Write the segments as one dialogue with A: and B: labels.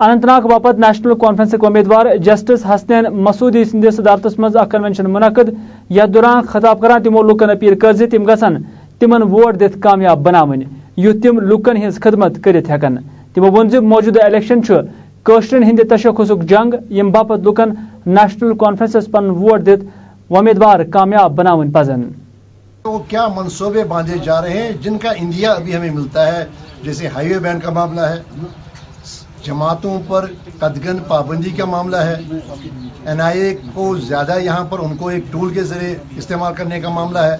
A: اننت ناگ باپت national conference امیدوار justice Hasnain Masoodi سندس صدارتس مز اخ کنونشن منعقد یتھ دوران خطاب کران تمو لوکن اپیل کر تم گژھن تمن ووٹ دتھ کامیاب بناون یُتھ تم لوکن ہز خدمت کرت ہیکن تمو وون ز موجودہ الیکشن کٲشرین ہند تشخصک جنگ یم باپت لوکن نیشنل کانفرنسس پن ووٹ دتھ امیدوار کامیاب بناون پزن.
B: تو کیا منصوبے باندھے جا رہے ہیں جن کا انڈیا ابھی ہمیں ملتا ہے، جیسے ہائی وے بین کا معاملہ ہے، جماعتوں پر قدغن پابندی کا معاملہ ہے، NIA کو زیادہ یہاں پر ان کو ایک ٹول کے ذریعے استعمال کرنے کا معاملہ ہے.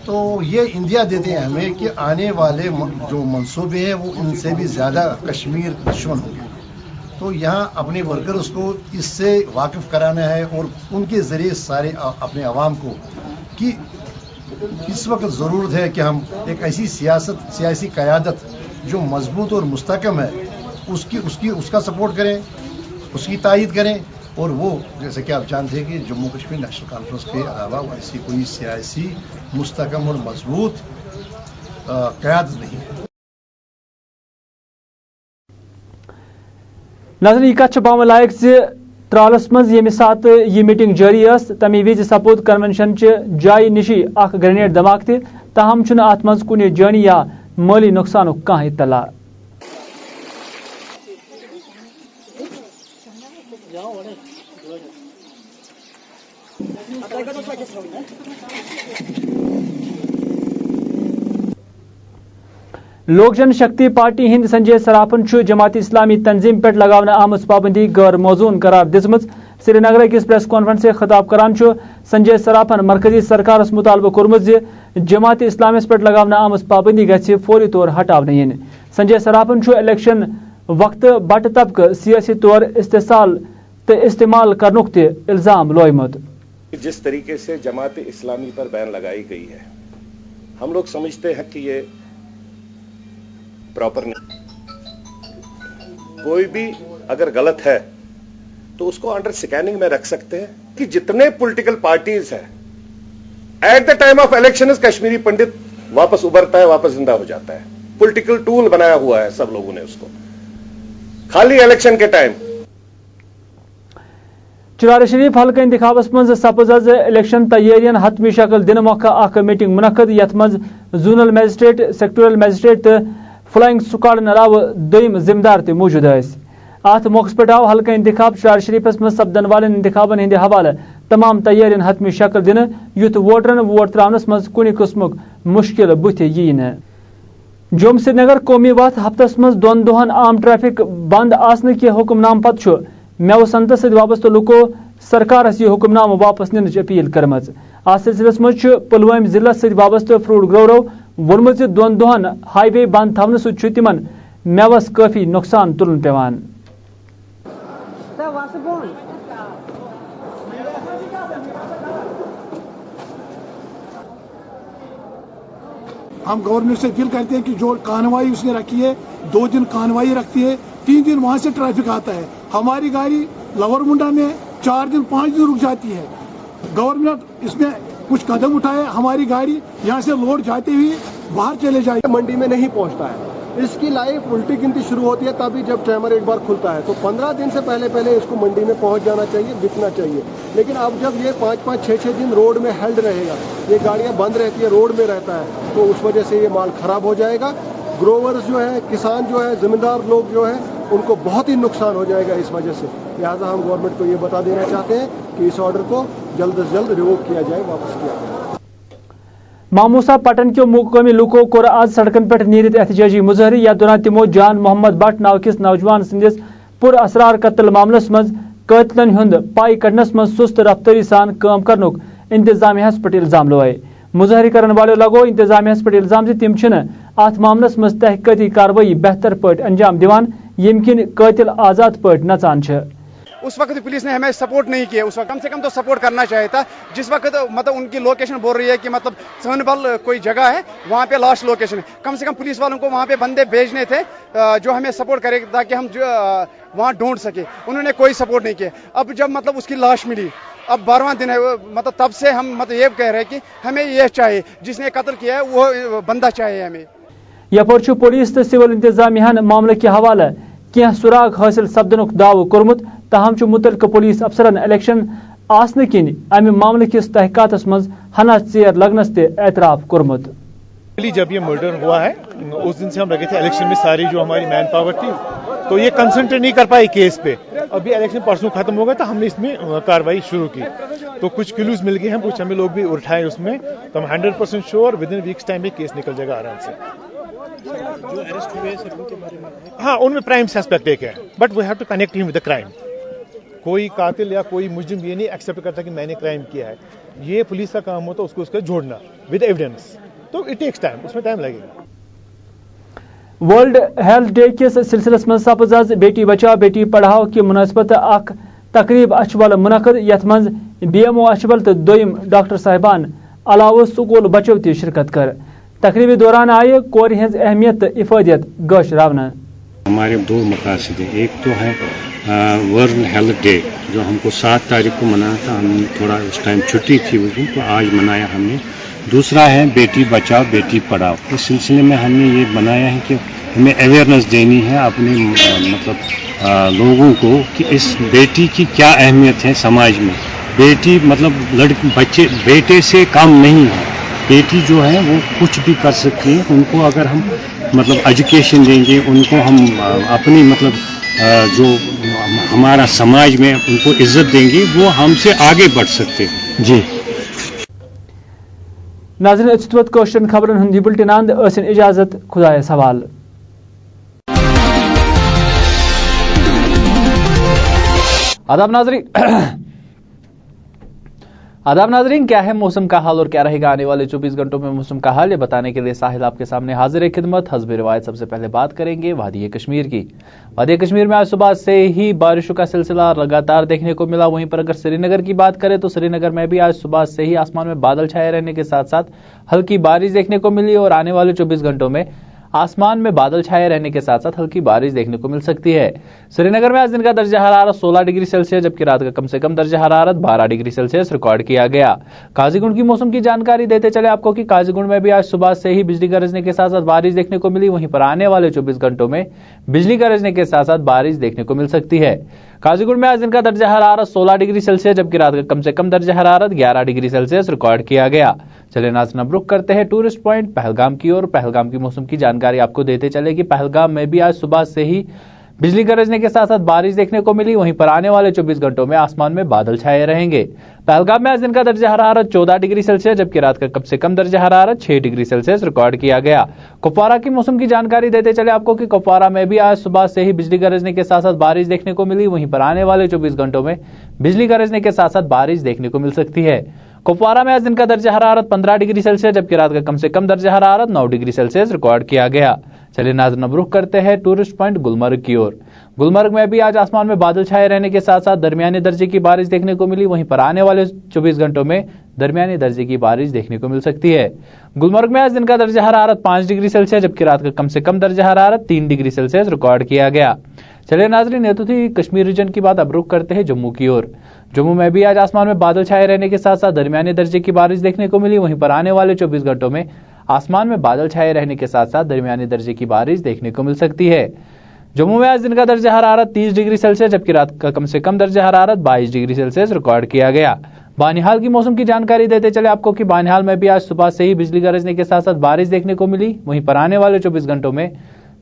B: تو یہ انڈیا دیتے ہیں ہمیں کہ آنے والے جو منصوبے ہیں وہ ان سے بھی زیادہ کشمیر دشمن ہوں گے. تو یہاں اپنے ورکرز کو اس سے واقف کرانا ہے اور ان کے ذریعے سارے اپنے عوام کو کہ اس وقت ضرورت ہے کہ ہم ایک ایسی سیاسی قیادت جو مضبوط اور مستحکم ہے اس کا سپورٹ کریں، اس کی تائید کریں. اور وہ جیسے کہ آپ جانتے ہیں کہ جموں کشمیر نیشنل کانفرنس کے علاوہ ایسی کوئی سیاسی مستحکم اور مضبوط قیادت نہیں ہے.
A: ناظرین یہ کت پاون لائق ترالس مز یمہ سات یہ میٹنگ جاری اس تمی وز سپود کنونشن چہ جائے نشی اخ گرینیڈ دھماکہ تاہم چھ ات مز کن جانی یا مالی نقصانک کانٛہہ اطلاع. لوک جن شکتی پارٹی ہند سنجے سراپن جماعت اسلامی تنظیم پہ لگانے آمت پابندی غیر موزون قرار دژمژ. سری نگر اکس پریس کانفرنس سے خطاب کران سنجے سراپن مرکزی سرکارس مطالبہ کورمت زِ جماعت اسلامس پہ لگانے آمت پابندی گژھِ فوری طور ہٹاونہٕ یِنۍ. سنجے سراپن الیکشن وقت بٹ طبقہ سیاسی طور استعمال کرنک تہ الزام لویمت.
C: جس طریقے سے جماعت اسلامی پر بین لگائی گئی ہے ہم لوگ سمجھتے ہیں کہ یہ پراپر نہیں. کوئی بھی اگر غلط ہے تو اس کو انڈر سکیننگ میں رکھ سکتے ہیں کہ جتنے پولیٹیکل پارٹیز ہیں at the time of election Kashmiri Pandit واپس ابھرتا ہے، واپس زندہ ہو جاتا ہے. پولیٹیکل ٹول بنایا ہوا ہے سب لوگوں نے اس کو خالی الیکشن کے ٹائم.
A: چرار شریف حلقہ انتخابس مز سپز از الیکشن تیارین حتمی شکل دن موقع اخ میٹنگ منعقد یت مز زونل میجسٹریٹ، سیکٹورل میجسٹریٹ تو فلائنگ سکواڈن علاوہ دویم ذمہ دار تہ موجود اس. ات موقع پہ آو حلقہ انتخاب چرار شریفس مز سپدن والن انتخابن ہند حوالہ تمام تیارین حتمی شکل دن یتھ ووٹرن ووٹ تراونس مز کن قسمک مشکل بت یی نہ. جوم سری نگر قومی وتھ ہفتس مز دون دہن عام ٹریفک بند آسن کہ حکم نام پتہ میو صنعت ست وابستہ لوکو سرکارس یہ حکم نام واپس ننچ اپیل کرمز. ات سلسلس مز پلوامہ ضلع ست وابستہ فروٹ گرورو وونمت دون دہن ہائی وے بند تھونہ ست تمن میوس کافی نقصان تلن پیوان.
D: ہم گورنمنٹ سے اپیل کرتے ہیں کہ جو کانوائی اس نے رکھی ہے 2 دن کانوائی رکھتی ہے، 3 دن وہاں سے ٹریفک آتا ہے. ہماری گاڑی لور منڈا میں 4 دن 5 دن رک جاتی ہے. گورنمنٹ اس میں کچھ قدم اٹھائے، ہماری گاڑی یہاں سے لوڈ جاتے ہوئے باہر چلے جائے.
B: منڈی میں نہیں پہنچتا ہے، اس کی لائف الٹی گنتی شروع ہوتی ہے تبھی جب ٹائمر ایک بار کھلتا ہے. تو 15 دن سے پہلے اس کو منڈی میں پہنچ جانا چاہیے، بکنا چاہیے. لیکن اب جب یہ 5-5 6-6 دن روڈ میں ہیلڈ رہے گا، یہ گاڑیاں بند رہتی ہے، روڈ میں رہتا ہے، تو اس وجہ سے یہ مال خراب ہو جائے گا. گروورز جو ہے، کسان جو ہے، زمیندار لوگ جو ہے، ان کو بہت ہی نقصان ہو جائے گا اس وجہ سے. لہٰذا ہم گورنمنٹ کو یہ بتا دینا چاہتے ہیں کہ اس آرڈر کو جلد از جلد ریووک کیا جائے، واپس کیا جائے.
A: ماموسا پٹن کے مقامی لوکو کور آج سڑکن پہ نیرت احتجاجی مظاہرے. یا دوران تمو جان محمد بٹ ناو کس نوجوان سندس پر اسرار قتل معاملس مز قاتلن ہند پائی کڑنس مز سست رفتاری سان کام کرنک انتظامیہ پہ الزام لوائے. مظاہرے کرن والے لگو انتظامیہ پہ الزام تم چھن ات معاملس مز تحقیقاتی کاروائی بہتر پہ انجام دیوان یم کن قاتل آزاد پہ نژان.
E: اس وقت پولیس نے ہمیں سپورٹ نہیں کیا. اس وقت کم سے کم تو سپورٹ کرنا چاہیے تھا. جس وقت مطلب ان کی لوکیشن بول رہی ہے کہ مطلب سنبل کوئی جگہ ہے وہاں پہ لاسٹ لوکیشن ہے، کم سے کم پولیس والوں کو وہاں پہ بندے بھیجنے تھے جو ہمیں سپورٹ کرے تاکہ ہم وہاں ڈھونڈ سکے. انہوں نے کوئی سپورٹ نہیں کیا. اب جب مطلب اس کی لاش ملی، اب 12واں دن ہے، مطلب تب سے ہم مطلب یہ کہہ رہے ہیں کہ ہمیں یہ چاہیے، جس نے قتل کیا ہے وہ بندہ چاہیے ہمیں.
A: یپر پولیس تو سول انتظامیہ معاملہ کے حوالہ کینٛہہ سراغ حٲصِل سپدنُک دعوٕ کوٚرمُت تاہم چھُ مُتعلقہٕ پولیس افسرن الیکشن آسنہٕ کِنۍ امہِ معاملہٕ کِس تحقیقاتس منٛز ہنا ژیر لگنس تہِ اعتراف کوٚرمُت.
F: جب یہ مرڈر ہوا ہے اس دن سے ہم لگے تھے الیکشن میں ساری جو ہماری مین پاور تھی تو یہ کنسنٹریٹ نہیں کر پائی کیس پہ. ابھی الیکشن پرسوں ختم ہو گیا تو ہم نے اس میں کاروائی شروع کی تو کچھ کلوز مل گئے ہیں, کچھ ہمیں لوگ بھی اٹھائے اس میں, تو ہم 100% sure with in weeks time میں کیس نکل جائے گا آرام سے. جو ارسٹ ہوئے سب کے بارے میں ہاں ان میں پرائم سسپیکٹ ایک ہے but we have to connect ہم ود دا کرائم. کوئی قاتل یا کوئی مجرم یہ نہیں ایکسیپٹ کرتا کہ میں نے کرائم کیا ہے. یہ پولیس کا کام ہوتا ہے اس کو اس کا جوڑنا ود ایویڈنس, تو اٹ ٹیکس ٹائم, اس میں ٹائم لگے گا.
A: ورلڈ ہیلتھ ڈے کس سلسلس من سپز آز بیٹی بچاؤ بیٹی پڑھاؤ کی مناسبت اخ تقریب اچھبل منعقد یتھ من BMO اچھبل تو دویم ڈاکٹر صاحبان علاوہ سکول بچو تہ شرکت کر. تقریب دوران آئے کور ہز اہمیت تو افادیت گوش راونہ.
G: ہمارے دو مقاصد ہیں, ایک تو ہے ورلڈ ہیلتھ ڈے جو ہم کو 7 تاریخ کو منانا تھا, ہم تھوڑا اس ٹائم چھٹی تھی اس دن تو آج منایا ہم نے. دوسرا ہے بیٹی بچاؤ بیٹی پڑھاؤ. اس سلسلے میں ہم نے یہ بنایا ہے کہ ہمیں اویئرنیس دینی ہے اپنے مطلب لوگوں کو کہ اس بیٹی کی کیا اہمیت ہے سماج میں. بیٹی مطلب بچے بیٹے سے کم نہیں ہے. بیٹی جو ہے وہ کچھ بھی کر سکتی ہے. ان کو اگر ہم مطلب ایجوکیشن دیں گے, ان کو ہم اپنی مطلب جو ہمارا سماج میں ان کو عزت دیں گے, وہ ہم سے آگے بڑھ سکتے ہیں. جی
A: ناظرین اچھوت کوشچن خبرن ہند بلٹن اند ٲسِن اجازت خدایس حوالہ. آداب ناظرین, کیا ہے موسم کا حال اور کیا رہے گا آنے والے 24 گھنٹوں میں موسم کا حال, یہ بتانے کے لیے ساحل آپ کے سامنے حاضر ہے خدمت. حسب روایت سب سے پہلے بات کریں گے وادی کشمیر کی. وادی کشمیر میں آج صبح سے ہی بارشوں کا سلسلہ لگاتار دیکھنے کو ملا. وہیں پر اگر سری نگر کی بات کریں تو سری نگر میں بھی آج صبح سے ہی آسمان میں بادل چھائے رہنے کے ساتھ ساتھ ہلکی بارش دیکھنے کو ملی اور آنے والے 24 گھنٹوں میں آسمان میں بادل چھائے رہنے کے ساتھ ساتھ ہلکی بارش دیکھنے کو مل سکتی ہے. سری نگر میں آج دن کا درجہ حرارت 16 ڈگری سیلسیس جبکہ رات کا کم سے کم درجہ حرارت 12 ڈگری سیلسیس ریکارڈ کیا گیا. قاضی گنڈ کی موسم کی جانکاری دیتے چلے آپ کو کہ قاضی گنڈ میں بھی آج صبح سے ہی بجلی گرجنے کے ساتھ ساتھ بارش دیکھنے کو ملی. وہیں پر آنے والے 24 گھنٹوں میں بجلی گرجنے کے ساتھ ساتھ بارش دیکھنے کو مل سکتی ہے. قاضی گنڈ میں آج دن کا درجہ حرارت 16 ڈگری سیلسیس جبکہ رات کا کم سے کم درجہ حرارت 11 ڈگری سیلسیس ریکارڈ کیا گیا. چلے ناظرین اب رخ کرتے ہیں ٹورسٹ پوائنٹ پہلگام کی اور پہلگام کی موسم کی جانکاری آپ کو دیتے چلے کہ پہلگام میں بھی آج صبح سے ہی بجلی گرجنے کے ساتھ ساتھ بارش دیکھنے کو ملی. وہیں پر آنے والے 24 گھنٹوں میں آسمان میں بادل چھائے رہیں گے. پہلگام میں آج دن کا درجہ حرارت 14 ڈگری سیلسیس جبکہ رات کا کم سے کم درجہ حرارت 6 ڈگری سیلسیس ریکارڈ کیا گیا. کپوارہ کی موسم کی جانکاری دیتے چلے آپ کو کہ کپوارہ میں بھی آج صبح سے ہی بجلی گرجنے کے ساتھ ساتھ بارش دیکھنے کو ملی. وہیں پر آنے والے 24 گھنٹوں میں بجلی گرجنے کے ساتھ ساتھ بارش دیکھنے کو مل سکتی ہے. کپوارہ میں آج دن کا درجہ حرارت 15 ڈگری سیلسیس جبکہ رات کا کم سے کم درجہ حرارت 9 ڈگری سیلسیس ریکارڈ کیا گیا. چلیے ناظرین اب رخ کرتے ہیں ٹورسٹ پوائنٹ گلمرگ کی اور. گلمرگ میں بھی آج آسمان میں بادل چھائے رہنے کے ساتھ ساتھ درمیانے درجے کی بارش دیکھنے کو ملی. وہیں پر آنے والے 24 گھنٹوں میں درمیانے درجے کی بارش دیکھنے کو مل سکتی ہے. گلمرگ میں آج دن کا درجہ حرارت 5 ڈگری سیلسیس جبکہ رات کا کم سے کم درجہ حرارت 3 ڈگری سیلسیس ریکارڈ کیا گیا. چلیے ناظرین یہ تو تھی کشمیر ریجن کی بات, اب رخ کرتے ہیں جموں کی اور. جموں میں بھی آج آسمان میں بادل چھائے رہنے کے ساتھ ساتھ درمیانے درجے کی بارش دیکھنے کو ملی. وہیں پر آنے والے 24 گھنٹوں میں آسمان میں بادل چھائے رہنے کے ساتھ ساتھ درمیانے درجے کی بارش دیکھنے کو مل سکتی ہے. جموں میں آج دن کا درجہ حرارت 30 ڈگری سیلسیس جبکہ رات کا کم سے کم درجہ حرارت 22 ڈگری سیلسیس ریکارڈ کیا گیا. بانیہال کی موسم کی جانکاری دیتے چلے آپ کو کہ بانیہال میں بھی آج صبح سے ہی بجلی گرجنے کے ساتھ ساتھ بارش دیکھنے کو ملی. وہیں پر آنے والے 24 گھنٹوں میں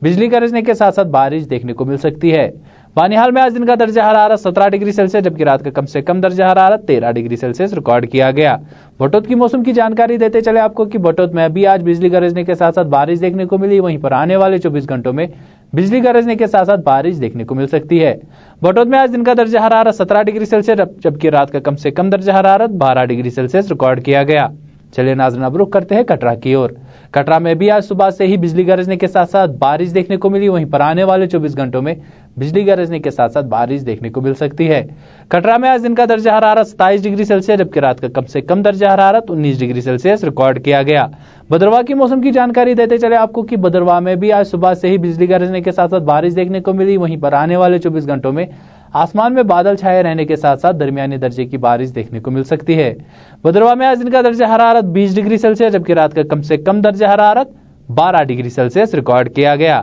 A: بجلی گرجنے کے ساتھ ساتھ بارش دیکھنے کو مل سکتی ہے. بانیہال میں آج دن کا درجہ حرارت 17 ڈگری سیلسیس جبکہ رات کا کم سے کم درجہ حرارت 13 ڈگری سیلسیس ریکارڈ کیا گیا. بٹوت کی موسم کی جانکاری دیتے چلے آپ کو کہ بٹوت میں بھی آج بجلی گرجنے کے ساتھ ساتھ بارش دیکھنے کو ملی. وہیں پر آنے والے 24 گھنٹوں میں بجلی گرجنے کے ساتھ ساتھ بارش دیکھنے کو مل سکتی ہے. بٹوت میں آج دن کا درجہ حرارت 17 ڈگری سیلسیس جبکہ رات کا کم سے کم درجہ حرارت 12 ڈگری سیلسیس ریکارڈ کیا گیا. چلیے ناظرین اب رخ کرتے ہیں کٹرا کی اور. کٹرا میں بھی آج صبح سے ہی بجلی گرجنے کے ساتھ ساتھ بارش دیکھنے کو ملی. وہیں پر آنے والے 24 گھنٹوں میں بجلی گرجنے کے ساتھ ساتھ بارش دیکھنے کو مل سکتی ہے. کٹرا میں آج دن کا درجہ حرارت 27 ڈگری سیلسیس جبکہ رات کا کم سے کم درجہ حرارت 19 ڈگری سیلسیس ریکارڈ کیا گیا. بدرواہ کی موسم کی جانکاری دیتے چلے آپ کو کہ بدرواہ میں بھی آج صبح سے ہی بجلی گرجنے کے ساتھ ساتھ بارش دیکھنے کو ملی. وہیں پر آنے والے 24 گھنٹوں میں آسمان میں بادل چھائے رہنے کے ساتھ ساتھ درمیانے درجے کی بارش دیکھنے کو مل سکتی ہے. بدرواہ میں آج دن کا درجہ حرارت 20 ڈگری سیلسیس جبکہ رات کا کم سے کم درجہ حرارت 12 ڈگری سیلسیس ریکارڈ کیا گیا.